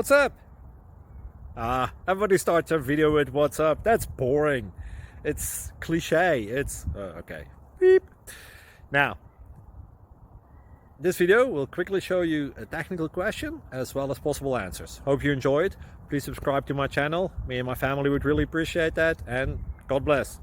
What's up? Everybody starts their video with what's up. That's boring. It's cliche. It's okay. Beep. Now, this video will quickly show you a technical question as well as possible answers. Hope you enjoyed. Please subscribe to my channel. Me and my family would really appreciate that, and God bless.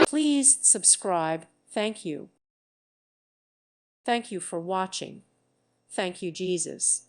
Please subscribe. Thank you. Thank you for watching. Thank you, Jesus.